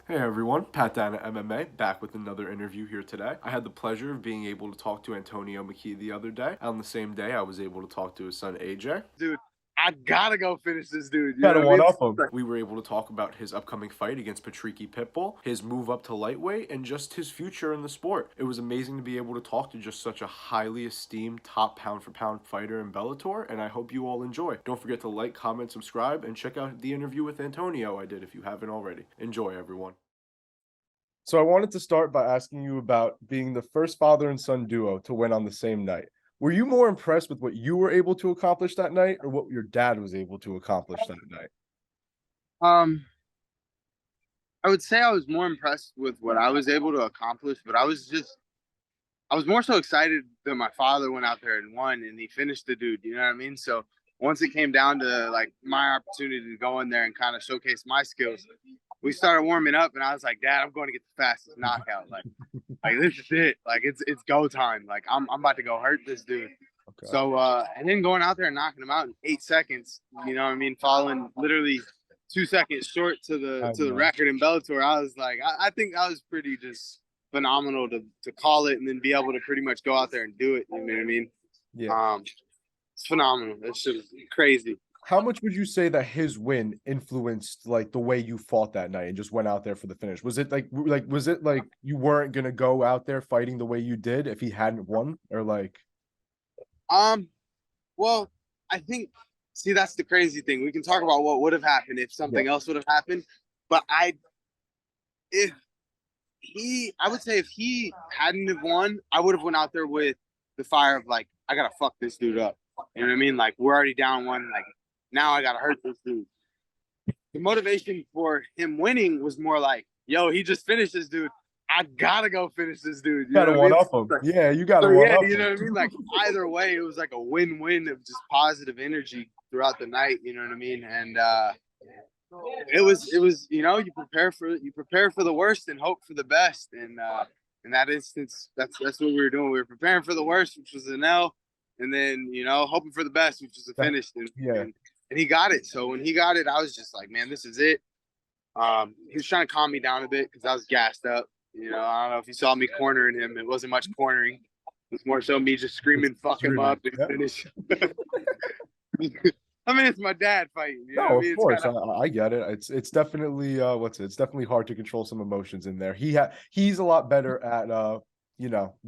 Hey everyone, Pat Dana MMA back with another interview here today. I had the pleasure of being able to talk to Antonio McKee the other day. On the same day, I was able to talk to his son AJ. Dude, I gotta go finish this dude. You know Gotta what I one mean? up him. We were able to talk about his upcoming fight against Patricky Pitbull, his move up to lightweight, and just his future in the sport. It was amazing to be able to talk to just such a highly esteemed top pound for pound fighter in Bellator, and I hope you all enjoy. Don't forget to like, comment, subscribe, and check out the interview with Antonio I did if you haven't already. Enjoy, everyone. So I wanted to start by asking you about being the first father and son duo to win on the same night. Were you more impressed with what you were able to accomplish that night or what your dad was able to accomplish that night? Um, I would say I was more impressed with what I was able to accomplish, but I was more so excited that my father went out there and won and he finished the dude, you know what I mean? So once it came down to like my opportunity to go in there and kind of showcase my skills, we started warming up and I was like, Dad, I'm going to get the fastest knockout. Like this is it. Like it's go time. Like I'm about to go hurt this dude. Okay. So and then going out there and knocking him out in 8 seconds, you know what I mean, falling literally 2 seconds short to I the know. record in Bellator. I was like, I think that was pretty just phenomenal to call it and then be able to pretty much go out there and do it. You know what I mean? Yeah. Um, it's phenomenal. It's just crazy. How much would you say that his win influenced like the way you fought that night and just went out there for the finish? Was it like was it like you weren't gonna go out there fighting the way you did if he hadn't won? Or like Um, well, I think see that's the crazy thing. We can talk about what would have happened if yeah, something else would have happened, but if I would say if he hadn't have won, I would have went out there with the fire of like, I gotta fuck this dude up. You know what I mean? Like we're already down one. Like now I gotta hurt this dude. The motivation for him winning was more like, yo, he just finished this dude. I gotta go finish this dude. You know gotta what I one mean? up him. Yeah, you gotta So one yeah, up you him. know what I mean? Like either way, it was like a win-win of just positive energy throughout the night. You know what I mean? And it was you prepare for the worst and hope for the best. And in that instance, that's what we were doing. We were preparing for the worst, which was an L, and then hoping for the best, which was a That, finish. yeah. And he got it. So when he got it, I was just like, man, this is it. He was trying to calm me down a bit because I was gassed up. I don't know if you saw me cornering him. It wasn't much cornering. It was more so me just Just screaming, "Fuck him screaming. up" and Yeah. finish. I mean, it's my dad fighting. You know what I No, of mean? It's kind course. of I get it. It's definitely what's it? It's definitely hard to control some emotions in there. He's a lot better at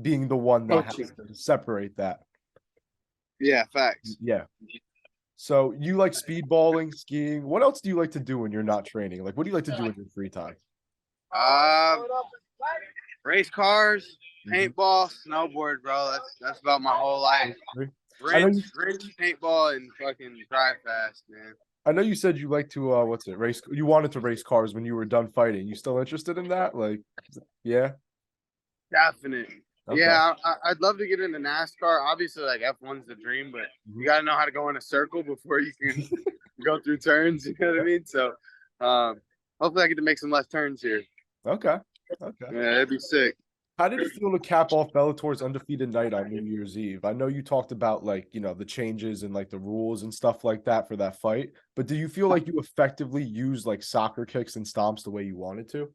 being the one that coaching. has to separate that. Yeah, facts. Yeah. So you like speedballing, skiing. What else do you like to do when you're not training? Like what do you like to do in your free time? Uh, race cars, Mhm. paintball, snowboard, bro. That's about my whole life. I know Rinse, you rinse, paintball, and fucking drive fast, man. I know you said you like to what's it? Race you wanted to race cars when you were done fighting. You still interested in that? Like yeah. Definite. Okay. Yeah, I'd love to get into NASCAR. Obviously, like F1's the dream, but you Mhm. got to know how to go in a circle before you can go through turns. You know what I mean? So, um, hopefully, I get to make some left turns here. Okay. Okay. Yeah, that'd be sick. How did it feel to cap off Bellator's undefeated night on New Year's Eve? I know you talked about like, the changes and like the rules and stuff like that for that fight, but do you feel like you effectively used like soccer kicks and stomps the way you wanted to?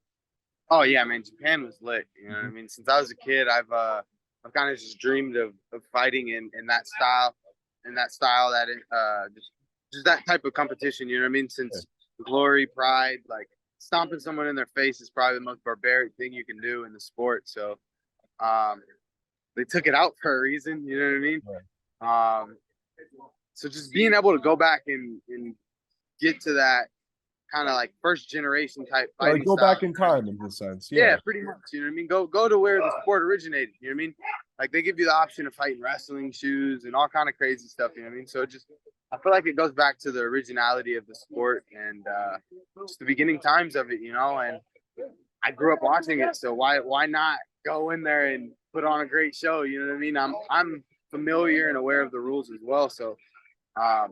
Oh yeah, man, Japan was lit. You know what I Mhm. mean? Since I was a kid, I've kind of just dreamed of fighting in that style, that just that type of competition. You know what I mean? Yeah. Since glory, pride, like stomping someone in their face is probably the most barbaric thing you can do in the sport. So um, they took it out for a reason. You know what I mean? Right. Um, so just being able to go back and get to that kind of like first generation type Yeah, like fighting go style. back in time in this sense. Yeah, Yeah. pretty much. You know what I mean? Go to where the sport originated. You know what I mean? Like they give you the option of fighting wrestling shoes and all kind of crazy stuff. You know what I mean? So I feel like it goes back to the originality of the sport and just the beginning times of it. And I grew up watching it, so why not go in there and put on a great show? You know what I mean? I'm familiar and aware of the rules as well, so I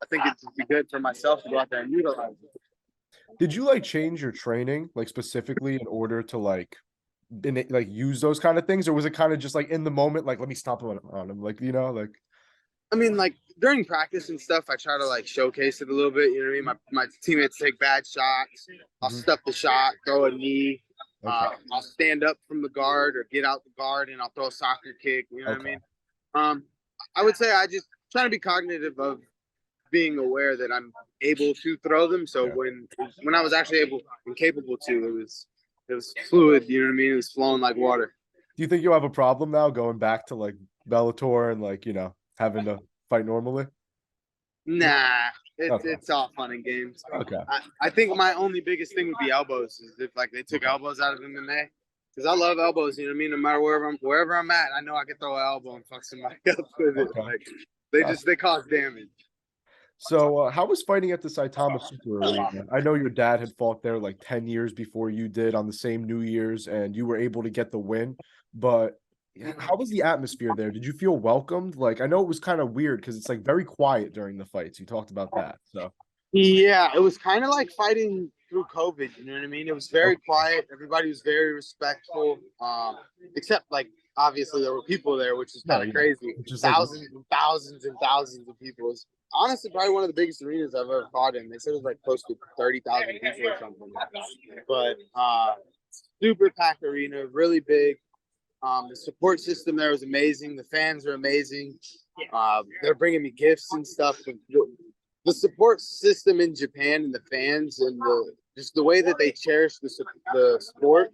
think it'd be good for myself to go out there and utilize it. Did you like change your training like specifically in order to like use those kind of things, or was it kind of just like in the moment, like let me stomp on him, like like I mean, like during practice and stuff, I try to like showcase it a little bit. You know what I mean? My teammates take bad shots. I'll Hmm. stuff the shot, throw a knee. Okay. I'll stand up from the guard or get out the guard, and I'll throw a soccer kick. You know what I Okay. mean? Um, I would say I just trying to be cognitive of being aware that I'm able to throw them. So Yeah. when I was actually able and capable to, it was fluid. You know what I mean? It was flowing like water. Do you think you'll have a problem now going back to like Bellator and like, having to fight normally? Nah, it's Okay. it's all fun and games. Okay. I think my only biggest thing would be elbows. Is if like they took Okay. elbows out of MMA, because I love elbows. You know what I mean? No matter wherever I'm at, I know I can throw an elbow and fuck somebody up with it. Okay. Like Gotcha. they cause damage. So, how was fighting at the Saitama Super Arena? I know your dad had fought there like 10 years before you did on the same New Year's, and you were able to get the win. But how was the atmosphere there? Did you feel welcomed? Like, I know it was kind of weird because it's like very quiet during the fights. You talked about that. So, Yeah, it was kind of like fighting through COVID. You know what I mean? It was very okay. quiet. Everybody was very respectful. Except like obviously there were people there, which is No, kind of yeah. crazy. It's just like, Thousands and thousands and thousands of people. It was honestly probably one of the biggest arenas I've ever fought in. They said it was like close to 30,000 people or something. But super packed arena, really big. The support system there was amazing. The fans are amazing. They're bringing me gifts and stuff. The support system in Japan and the fans and just the way that they cherish the sport.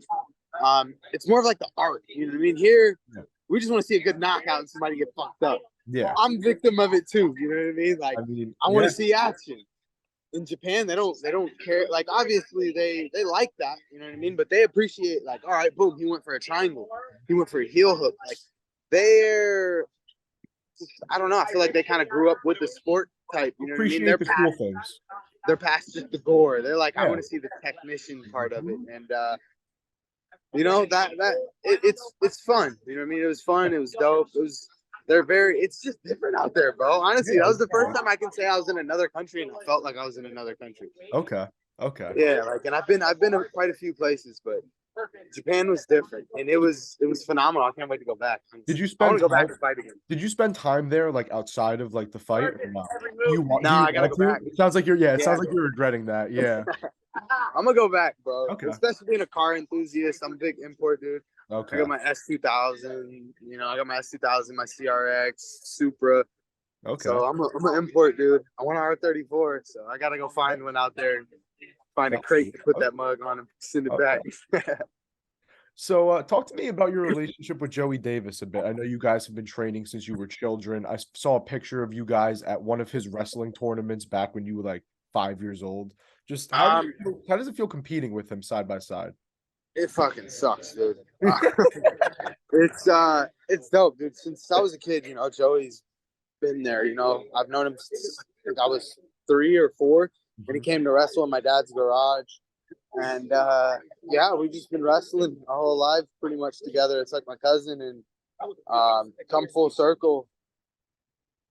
It's more of like the art. You know what I mean? Here, yeah. we just want to see a good knockout and somebody get fucked up. Yeah. I'm victim of it too. You know what I mean? Like I mean, I want yeah. to see action. In Japan, they don't care. Like obviously they like that, you know what I mean? But they appreciate like, all right, boom, he went for a triangle, he went for a heel hook. Like they're, I don't know. I feel like they kind of grew up with the sport type. You know what I mean? Appreciate the cool things. They're past just the gore. They're like, I Yeah. want to see the technician part of it, and you know it's fun. You know what I mean? It was fun. It was dope. It's just different out there, bro. Honestly, that Yeah. was the first time I can say I was in another country and I felt like I was in another country. Okay. Okay. Yeah, like, and I've been to quite a few places, but Japan was different, and it was phenomenal. I can't wait to go back. Did you I want spend to go back time? and fight again. Did you spend time there, like outside of like the fight, or not? No, Do you I gotta want go to? back. It sounds like you're. Yeah, it Yeah, sounds like you're regretting that. Yeah. I'm gonna go back, bro. Okay. Especially being a car enthusiast. I'm a big import dude. I Okay. got my S2000. You know, I got my S2000, my CRX, Supra. Okay. So I'm an import dude. I want an R34, so I gotta go find one out there and find a crate to put that mug on and send it Okay. back. So, talk to me about your relationship with Joey Davis a bit. I know you guys have been training since you were children. I saw a picture of you guys at one of his wrestling tournaments back when you were like 5 years old. Just um, how does it feel competing with him side by side? it fucking sucks, dude. It's dope, dude. Since I was a kid, you know, Joey's been there. You know, I've known him since I think I was 3 or 4, and he Mhm. came to wrestle in my dad's garage. And yeah, we've just been wrestling our whole life pretty much together. It's like my cousin, and come full circle.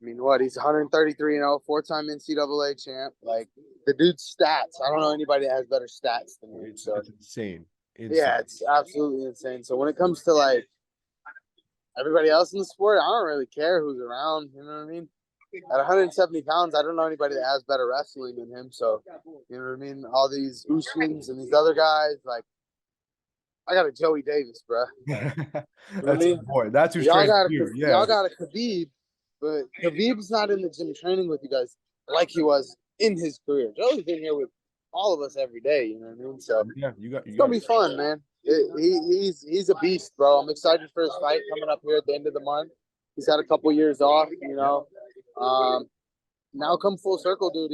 I mean, what? He's 133 and 0, 4-time NCAA champ. Like the dude's stats. I don't know anybody that has better stats than him. So It's insane. yeah, Insane. it's absolutely insane. So when it comes to like everybody else in the sport, I don't really care who's around. You know what I mean? At 170 pounds, I don't know anybody that has better wrestling than him. So, you know what I mean? All these Usmans and these other guys, like, I got a Joey Davis, bro. Like, you know what I That's mean? boy. That's who's training you. Yeah. Y'all got a Khabib, but Khabib's not in the gym training with you guys like he was in his career. Joey's been here with all of us every day. You know what I mean? So Yeah. You it's got. gonna be fun, man. He's a beast, bro. I'm excited for his fight coming up here at the end of the month. He's had a couple years off, you know. Now come full circle, dude.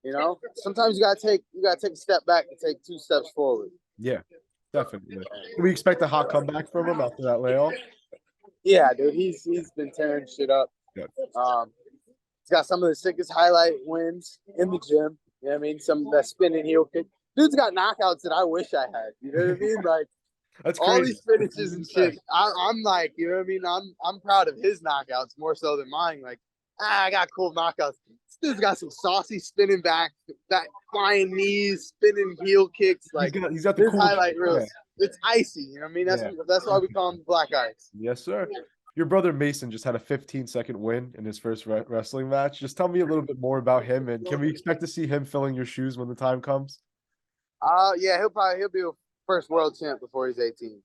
You know, sometimes you gotta take a step back to take 2 steps forward. Yeah. Definitely. Can we expect a hot comeback from him after that layoff? Yeah, dude. He's been tearing shit up. Good. He's got some of the sickest highlight wins in the gym. You know what I mean? Some of that spinning heel kick. Dude's got knockouts that I wish I had. You know what I mean? Like That's all crazy. these finishes and shit. I'm like, you know what I mean? I'm proud of his knockouts more so than mine. Like, I got cool knockouts. This dude's got some saucy spinning back flying knees, spinning heel kicks. Like He's got the his cool. highlight reels. It's icy. You know what I mean? Yeah. That's why we call him Black Ice. Yes, sir. Your brother Mason just had a 15-second win in his first wrestling match. Just tell me a little bit more about him, and can we expect to see him filling your shoes when the time comes? Yeah, he'll be a first world champ before he's 18.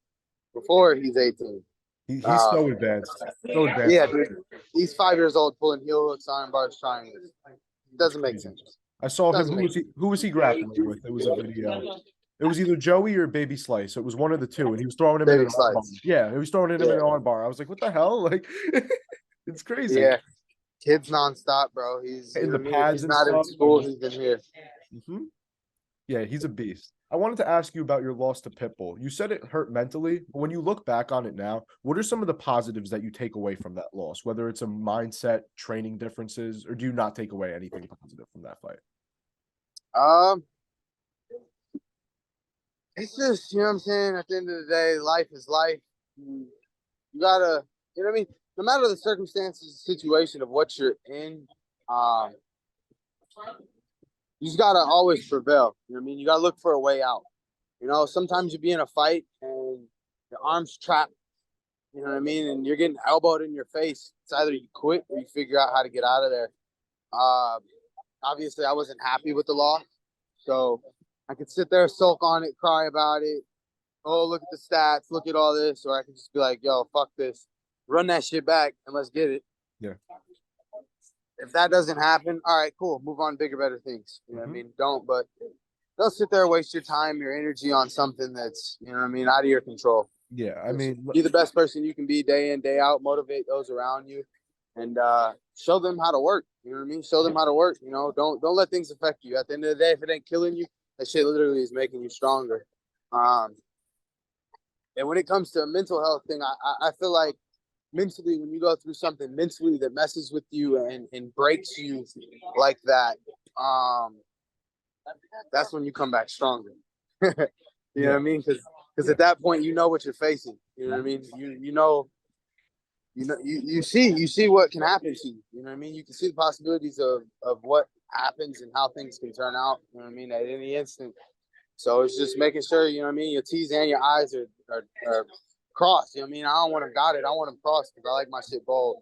Before he's 18. He's so advanced. So advanced. Yeah, dude. He's 5 years old pulling heel hooks, iron bars, triangles. Doesn't make sense. I saw him. Doesn't make Who was he grappling with? It was a video. It was either Joey or Baby Slice. It was one of the two, and he was throwing him in Baby an arm bar. Slice. Yeah, he was throwing him in an arm bar. I was like, what the hell? Like, it's crazy. Yeah, kids nonstop, bro. He's in the if pads he's and not stuff. in school. He's been here. Yeah, he's a beast. I wanted to ask you about your loss to Pitbull. You said it hurt mentally, but when you look back on it now, what are some of the positives that you take away from that loss? Whether it's a mindset, training differences, or do you not take away anything positive from that fight? It's just, you know what I'm saying? At the end of the day, life is life. You gotta, you know what I mean? No matter the circumstances, situation of what you're in, you just gotta always prevail. You know what I mean? You gotta look for a way out. You know, sometimes you be in a fight and your arm's trapped. You know what I mean? And you're getting elbowed in your face. It's either you quit or you figure out how to get out of there. Obviously, I wasn't happy with the loss, so I could sit there, sulk on it, cry about it. Oh, look at the stats, look at all this, or I could just be like, "Yo, fuck this, run that shit back and let's get it." Yeah. If that doesn't happen, all right, cool, move on, bigger, better things. You know what I mean? Don't sit there, waste your time, your energy on something that's, you know what I mean, out of your control. Yeah, I mean, be the best person you can be day in, day out. Motivate those around you, and show them how to work. You know what I mean? Show them how to work. You know, don't let things affect you. At the end of the day, if it ain't killing you, that shit literally is making you stronger. And when it comes to a mental health thing, I feel like mentally, when you go through something mentally that messes with you and breaks you like that, that's when you come back stronger. You know what I mean? Because at that point, you know what you're facing. You know what I mean? You see what can happen to you. You know what I mean? You can see the possibilities of what happens and how things can turn out. You know what I mean? At any instant. So it's just making sure, you know what I mean, your T's and your I's are crossed. You know what I mean? I don't want them dotted. I want them crossed because I like my shit bold.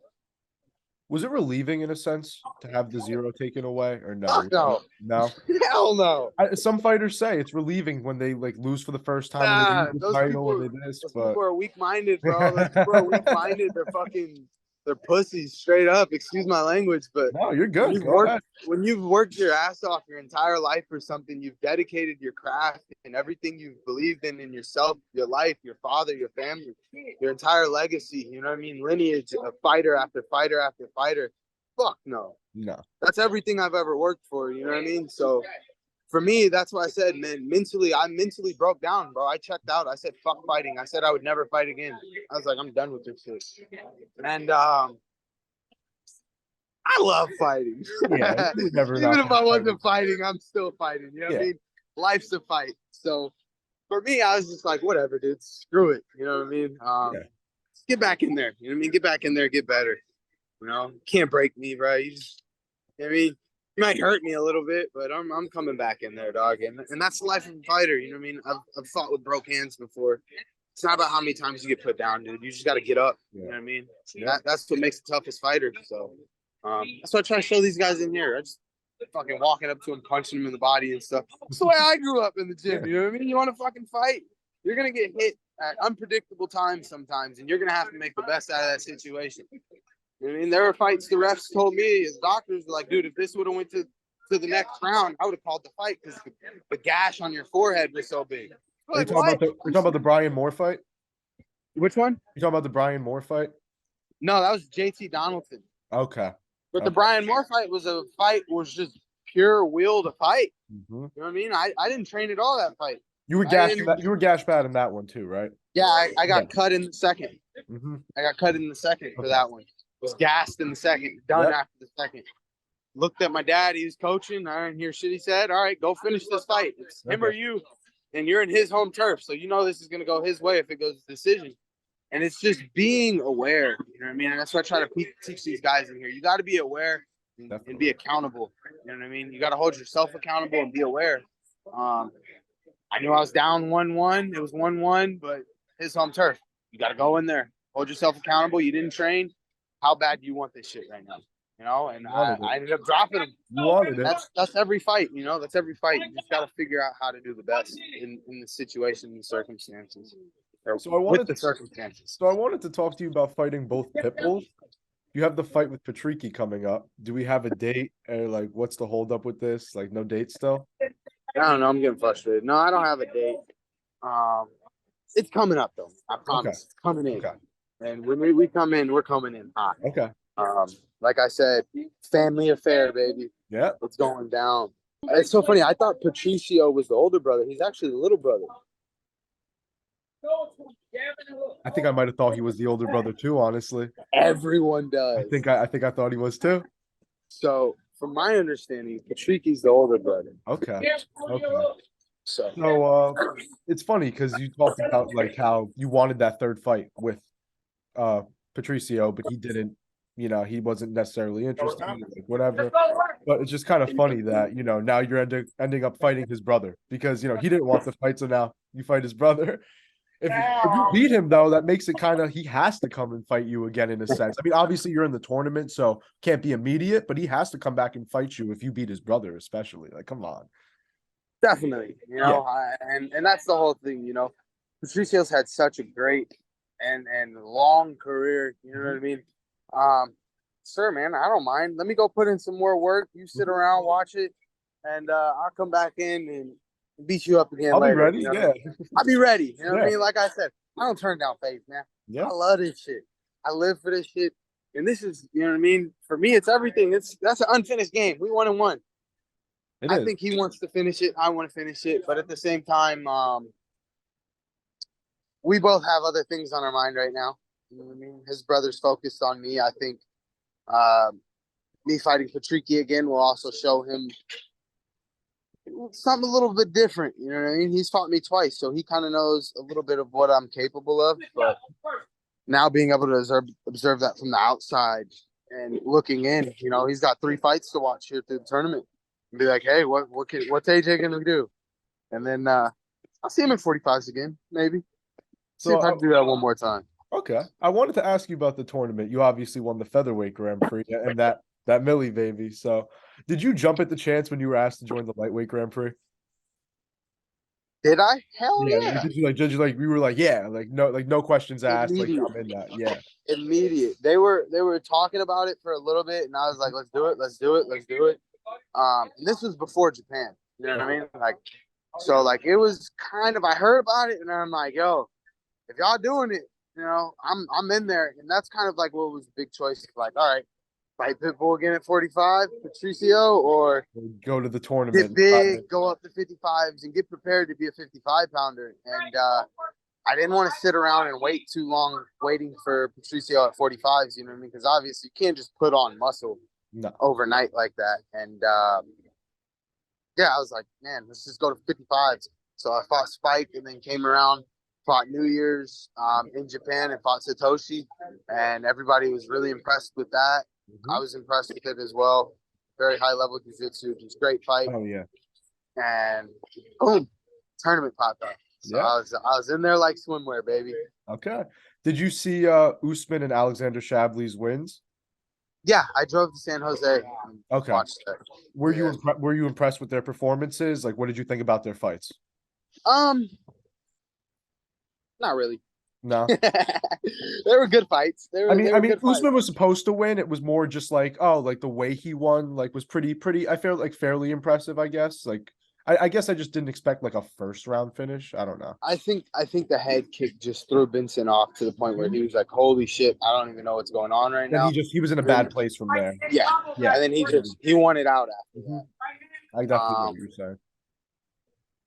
Was it relieving in a sense to have the 0 taken away, or no? Fuck no. No? Hell no. Some fighters say it's relieving when they like lose for the first time. Nah, the those title people, this, those but... people are weak-minded, bro. Those people are weak-minded. They're pussies straight up. Excuse my language, but no, you're good. When you've worked your ass off your entire life for something, you've dedicated your craft and everything you've believed in yourself, your life, your father, your family, your entire legacy. You know what I mean? Lineage of fighter after fighter after fighter. Fuck no. No. That's everything I've ever worked for. You know what I mean? So for me, that's what I said, man. I mentally broke down, bro. I checked out. I said, fuck fighting. I said I would never fight again. I was like, I'm done with this shit. And I love fighting. Yeah, even if I wasn't fighting, I'm still fighting. You know what I mean? Life's a fight. So for me, I was just like, whatever, dude. Screw it. You know what I mean? Get back in there. You know what I mean? Get back in there, get better. You know, can't break me, bro. You know what I mean? You might hurt me a little bit, but I'm coming back in there, dog. And that's the life of a fighter. You know what I mean? I've fought with broke hands before. It's not about how many times you get put down, dude. You just got to get up. You know what I mean? That's what makes the toughest fighter. So that's what I try to show these guys in here. I just fucking walking up to them, punching them in the body and stuff. That's the way I grew up in the gym. You know what I mean? You want to fucking fight? You're going to get hit at unpredictable times sometimes, and you're going to have to make the best out of that situation. You know what I mean? There were fights the refs told me, as doctors, were like, dude, if this would have went to the next round, I would have called the fight because the gash on your forehead was so big. Like, you're talking about the Brian Moore fight? Which one? You talking about the Brian Moore fight? No, that was JT Donaldson. Okay. But the Brian Moore fight was just pure will to fight. Mm-hmm. You know what I mean? I didn't train at all that fight. You were gash bad in that one too, right? Yeah, I got cut in the second. Mm-hmm. I got cut in the second for that one. Was gassed in the second, done after the second. Looked at my dad, he was coaching. I didn't hear shit he said. All right, go finish this fight. It's him or you, and you're in his home turf. So you know this is going to go his way if it goes to decision. And it's just being aware. You know what I mean? And that's what I try to teach these guys in here. You got to be aware and be accountable. You know what I mean? You got to hold yourself accountable and be aware. I knew I was down 1-1. It was 1-1, but his home turf. You got to go in there. hold yourself accountable. You didn't train. How bad do you want this shit right now? You know, and I ended up dropping him. You wanted it. That's every fight, you know. That's every fight. You just got to figure out how to do the best in the situation and the circumstances. So I wanted the circumstances. So I wanted to talk to you about fighting both Pitbulls. You have the fight with Patricky coming up. Do we have a date? Or like, what's the holdup with this? Like, no date still? I don't know. I'm getting frustrated. No, I don't have a date. It's coming up though. I promise. Okay. It's coming in. Okay. And when we come in, we're coming in hot. Okay. Like I said, family affair, baby. Yeah. It's going down. It's so funny. I thought Patricio was the older brother. He's actually the little brother. I think I might have thought he was the older brother too, honestly. Everyone does. I think I thought he was too. So, from my understanding, Patricky's the older brother. Okay. Okay. So it's funny because you talked about like how you wanted that third fight with Patricio, but he didn't, you know, he wasn't necessarily interested, like whatever. But it's just kind of funny that, you know, now you're ending up fighting his brother because, you know, he didn't want the fight, so now you fight his brother. If you beat him, though, that makes it kind of, he has to come and fight you again in a sense. I mean, obviously you're in the tournament, so can't be immediate, but he has to come back and fight you if you beat his brother, especially. Like, come on. Definitely, you know, and that's the whole thing, you know. Patricio's had such a great and long career, you know what I mean? Sir, man, I don't mind. Let me go put in some more work. You sit around, watch it, and I'll come back in and beat you up again later. I'll be ready, you know? I'll be ready. You know what I mean? Like I said, I don't turn down faith, man. Yeah. I love this shit. I live for this shit. And this is, you know what I mean? For me, it's everything. That's an unfinished game. We 1-1. I think he wants to finish it. I want to finish it. But at the same time, we both have other things on our mind right now. You know what I mean? His brother's focused on me. I think me fighting Patricky again will also show him something a little bit different. You know what I mean? He's fought me twice, so he kind of knows a little bit of what I'm capable of. But now being able to observe that from the outside and looking in, you know, he's got 3 fights to watch here through the tournament. And be like, hey, what's AJ gonna do? And then I'll see him in 45s again, maybe. See if I can do that one more time. Okay. I wanted to ask you about the tournament. You obviously won the featherweight Grand Prix and that Millie baby. So did you jump at the chance when you were asked to join the lightweight Grand Prix? Did I? Hell yeah. Did you we were like, yeah, no questions asked. Immediate. Like, I'm in that. Yeah. Immediate. They were talking about it for a little bit, and I was like, let's do it. And this was before Japan. You know what I mean? Like, so like it was kind of, I heard about it and I'm like, yo, if y'all doing it, you know, I'm in there. And that's kind of like what was the big choice. Like, all right, fight Pitbull again at 45, Patricio, or go to the tournament. Get big, go up to 55s and get prepared to be a 55-pounder. And I didn't want to sit around and wait too long waiting for Patricio at 45s, you know what I mean? Because obviously you can't just put on muscle overnight like that. And yeah, I was like, man, let's just go to 55s. So I fought Spike and then came around, fought New Year's in Japan and fought Satoshi. And everybody was really impressed with that. I was impressed with it as well. Very high level jiu-jitsu, just great fight. Oh yeah. And boom, tournament popped up. So I was in there like swimwear, baby. Okay. Did you see Usman and Alexander Shabli's wins? Yeah, I drove to San Jose. Okay. Watched that. Were you impressed with their performances? Like, what did you think about their fights? Not really. No. They were good fights. I mean, Usman was supposed to win. It was more just like, oh, like the way he won, like was pretty. I felt like fairly impressive, I guess. Like, I guess I just didn't expect like a first round finish. I don't know. I think the head kick just threw Benson off to the point where he was like, "Holy shit, I don't even know what's going on right now." He was in a bad place from there. Yeah. And then he won it out after that. I definitely know what you're saying.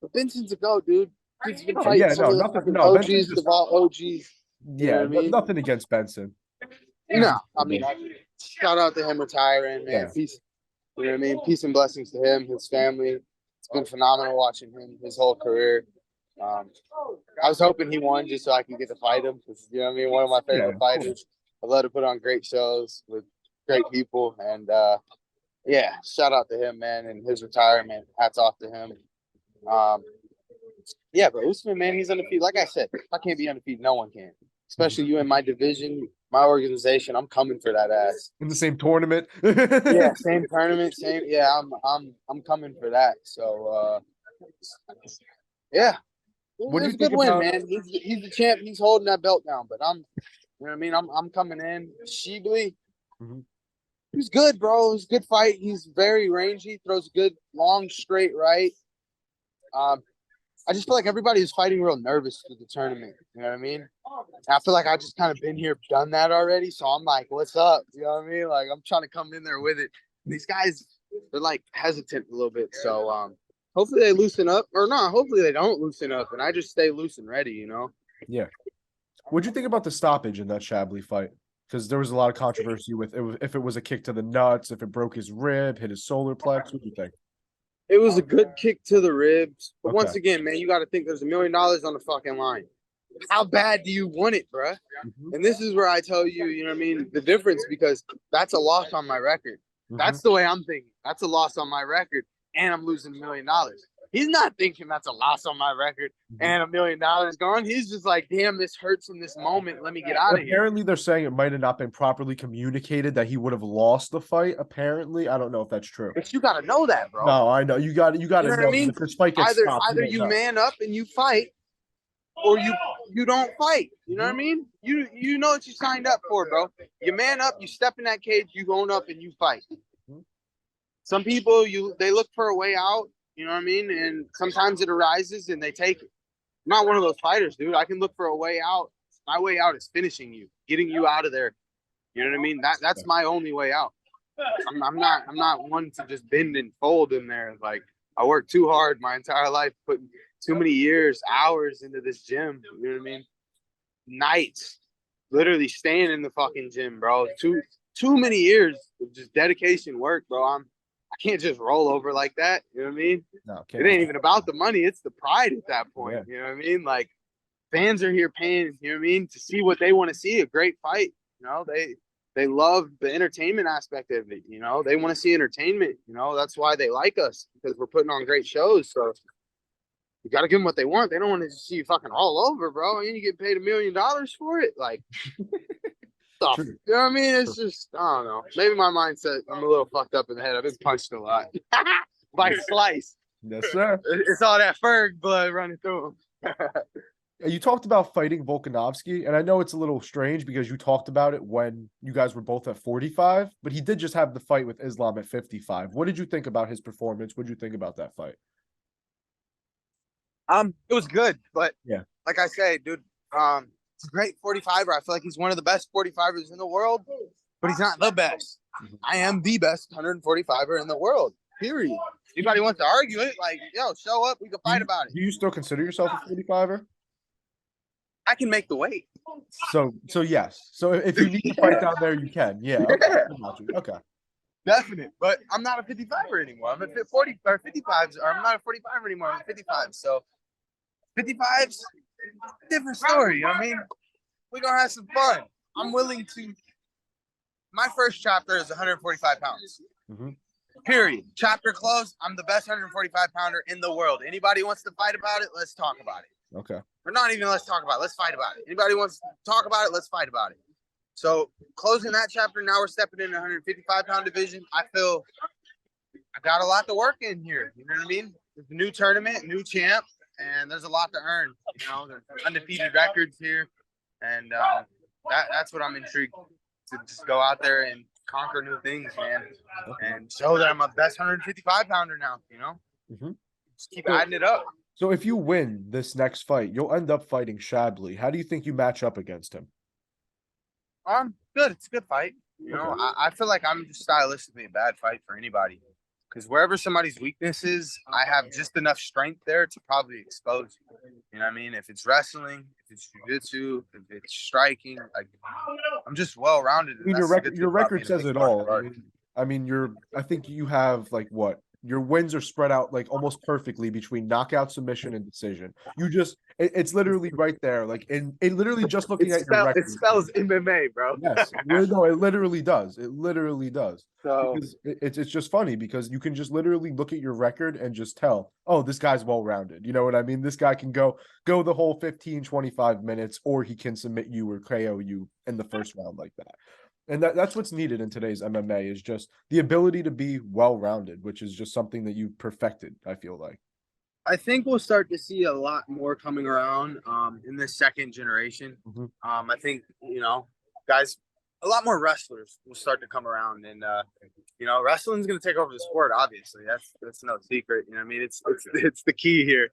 But Benson's a goat, dude. He's been fighting OGs, the OGs. Yeah, I mean? Nothing against Benson. No, I mean, shout out to him retiring, man. Yeah. Peace. You know what I mean? Peace and blessings to him, his family. It's been phenomenal watching him his whole career. I was hoping he won just so I could get to fight him because, you know what I mean? One of my favorite fighters. I love to put on great shows with great people. And, yeah, shout out to him, man, and his retirement. Hats off to him. Yeah, but Usman, man, he's undefeated. Like I said, if I can't be undefeated, no one can. especially you in my division, my organization. I'm coming for that ass. In the same tournament. Yeah, same tournament, same. Yeah, I'm coming for that. So yeah, What do it's you a good think win, about? man. He's the champ. He's holding that belt down. But you know what I mean. I'm coming in. Shabily, Mhm. he's good, bro. He's a good fight. He's very rangy. Throws good long straight right. I just feel like everybody is fighting real nervous through the tournament. You know what I mean? I feel like I just kind of been here, done that already. So I'm like, what's up? You know what I mean? Like I'm trying to come in there with it. These guys, they're like hesitant a little bit. So hopefully they loosen up, or not. Hopefully they don't loosen up, and I just stay loose and ready. You know? Yeah. What'd you think about the stoppage in that Shabily fight? Because there was a lot of controversy with it, if it was a kick to the nuts, if it broke his rib, hit his solar plex. What do you think? It was a good kick to the ribs, but Okay. once again, man, you got to think there's $1 million on the fucking line. How bad do you want it, bruh? Mhm. And this is where I tell you, you know what I mean, the difference, because that's a loss on my record. Mhm. That's the way I'm thinking. That's a loss on my record, and I'm losing $1 million. He's not thinking that's a loss on my record and $1 million gone. He's just like, damn, this hurts in this moment. Let me get out of here. Apparently, they're saying it might have not been properly communicated that he would have lost the fight. Apparently, I don't know if that's true. But you got to know that, bro. No, I know you got to You know what I mean? If this fight gets stopped, Either you man up and you fight, or you don't fight. You know what I mean? You know what you signed up for, bro. You man up, you step in that cage, you own up and you fight. Some people they look for a way out, you know what I mean? And sometimes it arises and they take it. I'm not one of those fighters, dude. I can look for a way out. My way out is finishing you, getting you out of there. You know what I mean? That's my only way out. I'm not one to just bend and fold in there. Like I worked too hard my entire life, putting too many years, hours into this gym. You know what I mean? Nights, literally staying in the fucking gym, bro. Too many years of just dedication work, bro. I can't just roll over like that. You know what I mean? No, it ain't even about the money. It's the pride at that point. Yeah. You know what I mean? Like fans are here paying, you know what I mean, to see what they want to see, a great fight. You know, they love the entertainment aspect of it. You know, they want to see entertainment. You know, that's why they like us, because we're putting on great shows. So you got to give them what they want. They don't want to just see you fucking all over, bro. And you get paid $1 million for it. Like, stuff. You know what I mean? It's just, I don't know. Maybe my mindset, I'm a little fucked up in the head. I've been punched a lot by Slice. Yes, sir. It's all that Ferg blood running through him. You talked about fighting Volkanovski, and I know it's a little strange because you talked about it when you guys were both at 45, but he did just have the fight with Islam at 55. What did you think about his performance? What did you think about that fight? It was good, but yeah, like I say, dude, it's a great 45er. I feel like he's one of the best 45ers in the world, but he's not the best. I am the best 145er in the world. Period. Anybody wants to argue it, like, yo, show up, we can fight about it. Do you still consider yourself a 45er? I can make the weight. So yes. So if you need to fight down there, you can. Yeah. Okay. Okay. Definite. But I'm not a 55er anymore. I'm a 40 or 55s, or I'm not a 45er anymore. I'm a 55. So 55s, different story. You know what I mean? We're gonna have some fun. I'm willing to. My first chapter is 145 pounds. Period. Chapter closed. I'm the best 145 pounder in the world. Anybody wants to fight about it? Let's talk about it. Okay. Or not even let's talk about it. Let's fight about it. Anybody wants to talk about it? Let's fight about it. So closing that chapter, now we're stepping in the 155 pound division. I feel I got a lot to work in here. You know what I mean? It's a new tournament, new champ, and there's a lot to earn. You know, there's undefeated records here, and that's what I'm intrigued to just go out there and conquer new things, man, and show that I'm a best 155 pounder now. You know, just keep adding it up. So if you win this next fight, you'll end up fighting Shabily. How do you think you match up against him? Good. It's a good fight. You know, I feel like I'm just stylistically a bad fight for anybody. Because wherever somebody's weakness is, I have just enough strength there to probably expose you. You know what I mean? If it's wrestling, if it's jiu-jitsu, if it's striking, like I'm just well-rounded. I mean, your record says it all. I mean, I think you have like what? Your wins are spread out like almost perfectly between knockout, submission, and decision. It's literally right there. Like, it literally just looking at your record. It spells MMA, bro. Yes, no, it literally does. It literally does. So Because it's just funny because you can just literally look at your record and just tell, oh, this guy's well-rounded. You know what I mean? This guy can go the whole 15, 25 minutes, or he can submit you or KO you in the first round like that. And that's what's needed in today's MMA is just the ability to be well-rounded, which is just something that you perfected, I feel like. I think we'll start to see a lot more coming around in this second generation. I think, guys, a lot more wrestlers will start to come around, and wrestling's going to take over the sport. Obviously, that's no secret. You know what I mean? It's the key here.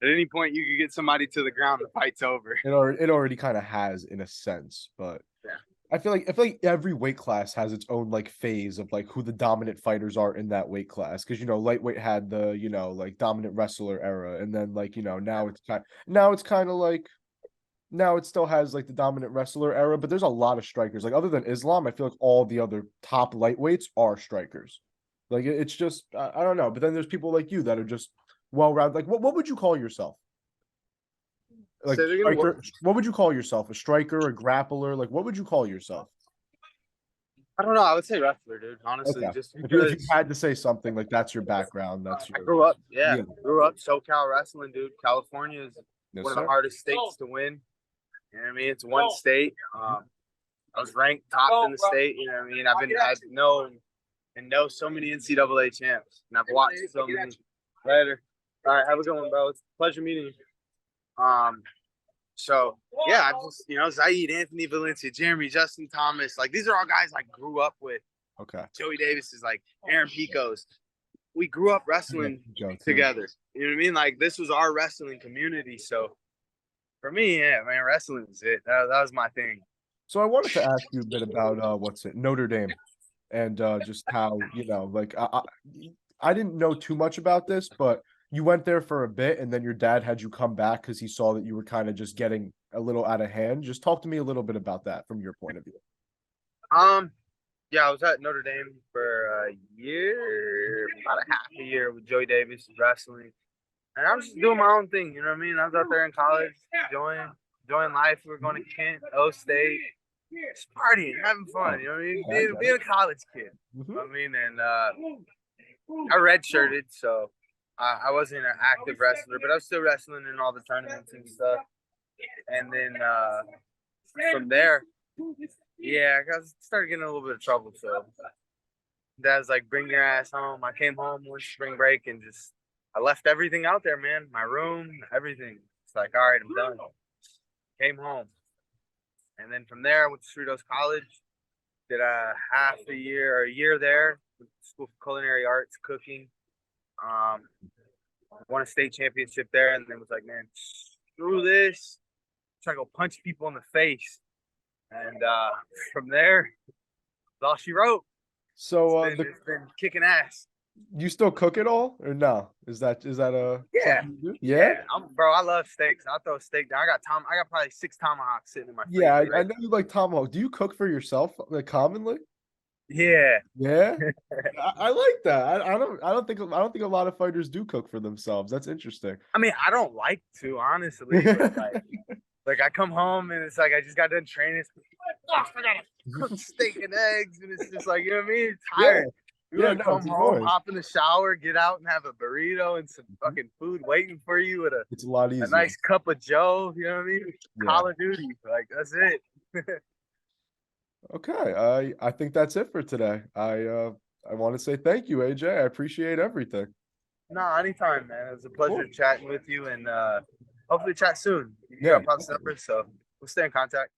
At any point, you could get somebody to the ground, the fight's over. It already kind of has in a sense, but yeah. I feel like every weight class has its own like phase of like who the dominant fighters are in that weight class. Because lightweight had the like dominant wrestler era, and then like now it's kind of like now it still has like the dominant wrestler era, but there's a lot of strikers. Like other than Islam, I feel like all the other top lightweights are strikers. Like it's just I don't know. But then there's people like you that are just well-rounded. Like what would you call yourself? Like striker, what would you call yourself? A striker, a grappler? Like what would you call yourself? I don't know. I would say wrestler, dude. Honestly, Okay. just because if you had to say something like that's your background, that's your. I grew up SoCal wrestling, dude. California is one of the hardest states to win. You know what I mean? It's one state. I was ranked top in the state. You know what I mean? I've known so many NCAA champs, and I've watched so many. Later. All right, have a good one, bro. It's a pleasure meeting you. So yeah, I just Zaid, Anthony Valencia, Jeremy, Justin Thomas, like these are all guys I grew up with. Okay. Joey Davis is like Aaron Picos. We grew up wrestling together. You know what I mean? Like this was our wrestling community. So for me, yeah, man, wrestling is it. That was my thing. So I wanted to ask you a bit about Notre Dame, and just how like I didn't know too much about this, but you went there for a bit, and then your dad had you come back because he saw that you were kind of just getting a little out of hand. Just talk to me a little bit about that from your point of view. Yeah, I was at Notre Dame for a year, about a half a year with Joey Davis wrestling, and I was just doing my own thing. You know what I mean? I was out there in college, enjoying life. We were going to Kent, O State, just partying, having fun. You know what I mean? Being a college kid. You know what I mean? And I redshirted, so I wasn't an active wrestler, but I was still wrestling in all the tournaments and stuff. And then from there, yeah, I started getting a little bit of trouble. So Dad's like, bring your ass home. I came home one spring break and I left everything out there, man. My room, everything. It's like, all right, I'm done. Came home. And then from there, I went to Cerritos College. Did a year there. School for Culinary Arts, cooking. Won a state championship there, and then was like, man, screw this. Try to go punch people in the face. And from there, that's all she wrote. So it's been kicking ass. You still cook it all or no? Is that a yeah? Bro, I love steaks. I'll throw a steak down. I got probably 6 tomahawks sitting in my freezer. Yeah, I know you like tomahawk. Do you cook for yourself like commonly? Yeah. I like that. I don't think a lot of fighters do cook for themselves. That's interesting. I mean, I don't like to, honestly. But like I come home and it's like I just got done training. I gotta cook steak and eggs, and it's just like, you know what I mean? Tired. You come home, hop in the shower, get out and have a burrito and some fucking food waiting for you with it's a lot easier. A nice cup of Joe, you know what I mean? Call of Duty. Like that's it. Okay, I think that's it for today. I want to say thank you, AJ. I appreciate everything. No, anytime, man. It was a pleasure chatting with you, and hopefully chat soon. You got Pop's number, so we'll stay in contact.